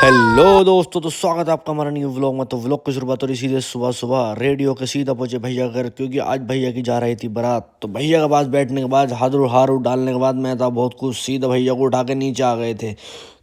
Hello दोस्तों, तो स्वागत है आपका हमारा न्यू व्लॉग में। तो व्लॉग की शुरुआत हो रही सीधे सुबह सुबह रेडियो के सीधा पहुंचे भैया घर, क्योंकि आज भैया की जा रही थी बारात। तो भैया के पास बैठने के बाद हारू डालने के बाद मैं था बहुत खुश। सीधा भैया को उठा के नीचे आ गए थे।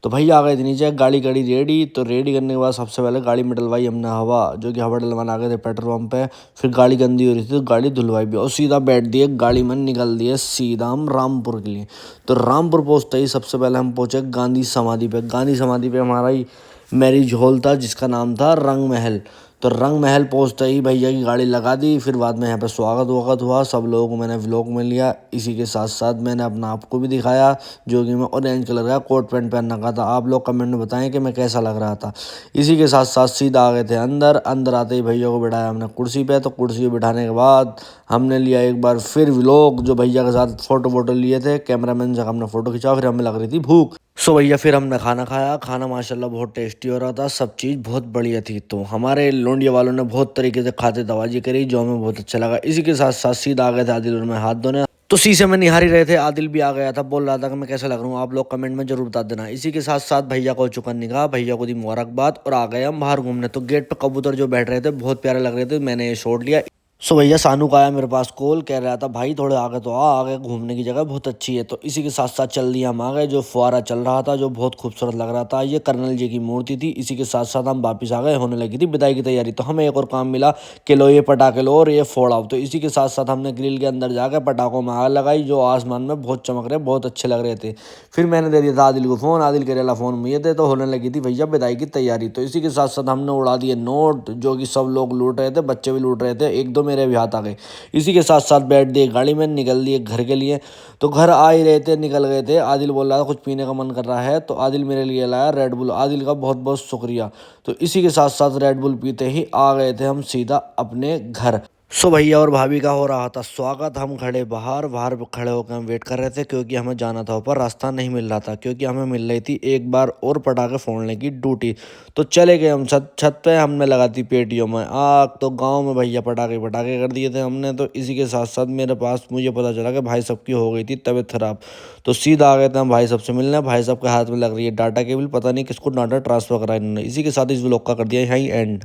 तो भैया आ गए थे नीचे, गाड़ी कड़ी रेडी। तो रेडी करने के बाद सबसे पहले गाड़ी में डलवाई हमने हवा, जो कि हवा डलवाने आ गए थे पेट्रोल पंप पे। फिर गाड़ी गंदी हो रही थी तो गाड़ी धुलवाई भी, और सीधा बैठ दिए गाड़ी में, निकल दिए सीधा हम रामपुर के लिए। तो रामपुर पहुंचते ही सबसे पहले हम पहुंचे गांधी समाधि पे। गांधी समाधि पे हमारा ही मैरिज हॉल था, जिसका नाम था रंग महल। तो रंग महल पहुंचते ही भैया की गाड़ी लगा दी। फिर बाद में यहाँ पे स्वागत वगत हुआ, सब लोगों को मैंने व्लॉग में लिया। इसी के साथ साथ मैंने अपना आप को भी दिखाया, जो कि मैं ऑरेंज कलर का कोट पैंट पहन रखा था। आप लोग कमेंट में बताएं कि मैं कैसा लग रहा था। इसी के साथ साथ सीधा आ गए थे अंदर। अंदर आते ही भैया को बिठाया हमने कुर्सी पे। तो कुर्सी पे बिठाने के बाद हमने लिया एक बार फिर व्लॉग, जो भैया के साथ फोटो वोटो लिए थे कैमरामैन से, हमने फोटो खिंचा। फिर हमें लग रही थी भूख। सो भैया फिर हमने खाना खाया। खाना माशाल्लाह बहुत टेस्टी हो रहा था, सब चीज़ बहुत बढ़िया थी। तो हमारे लोंडिया वालों ने बहुत तरीके से खाते दवाजी करी, जो हमें बहुत अच्छा लगा। इसी के साथ साथ सीधा आ गए थे आदिल और मैं हाथ धोने। तो शीशे में निहार ही रहे थे, आदिल भी आ गया था, बोल रहा था कि मैं कैसा लग रहा हूँ, आप लोग कमेंट में जरूर बता देना। इसी के साथ साथ भैया को चुकन निकाह, भैया को दी मुबारकबाद, और आ गए हम बाहर घूमने। तो गेट पे कबूतर जो बैठ रहे थे बहुत प्यारे लग रहे थे, मैंने ये शॉट लिया। सो भैया सानू का आया मेरे पास कॉल, कह रहा था भाई थोड़े आगे तो आगे घूमने की जगह बहुत अच्छी है। तो इसी के साथ साथ चल दिया हम आ गए। जो फुहारा चल रहा था, जो बहुत खूबसूरत लग रहा था, ये कर्नल जी की मूर्ति थी। इसी के साथ साथ हम वापिस आ गए, होने लगी थी विदाई की तैयारी। तो हमें एक और काम मिला कि लो ये पटाखे लो और ये फोड़ाओ। तो इसी के साथ साथ हमने ग्रिल के अंदर जाकर पटाखों में आग लगाई, जो आसमान में बहुत चमक रहे, बहुत अच्छे लग रहे थे। फिर मैंने दे दिया था आदिल को फ़ोन, आदिल करेला फ़ोन मुझे दे। तो होने लगी थी भैया विदाई की तैयारी। तो इसी के साथ साथ हमने उड़ा दिए नोट, जो कि सब लोग लूट रहे थे, बच्चे भी लूट रहे थे, एक दो मेरे भी हाथ आ गए। इसी के साथ साथ बैठ दिए गाड़ी में, निकल दिए घर के लिए। तो घर आ ही रहे थे, निकल गए थे। आदिल बोल रहा था कुछ पीने का मन कर रहा है, तो आदिल मेरे लिए लाया रेड बुल। आदिल का बहुत बहुत शुक्रिया। तो इसी के साथ साथ रेड बुल पीते ही आ गए थे हम सीधा अपने घर। सो भैया और भाभी का हो रहा था स्वागत। हम खड़े बाहर बाहर खड़े होकर हम वेट कर रहे थे, क्योंकि हमें जाना था ऊपर, रास्ता नहीं मिल रहा था, क्योंकि हमें मिल रही थी एक बार और पटाखे फोड़ने की ड्यूटी। तो चले गए हम छत छत पे, हमने लगा दी पेटियों में आग। तो गांव में भैया पटाखे पटाखे कर दिए थे हमने। तो इसी के साथ साथ मेरे पास मुझे पता चला कि भाई साहब की हो गई थी तबीयत खराब। तो सीधा आ गए थे हम भाई साहब से मिलने। भाई साहब के हाथ में लग रही है डाटा केबल, पता नहीं किसको डाटा ट्रांसफर करा इन्होंने। इसी के साथ इस व्लॉग का कर दिया यहीं एंड।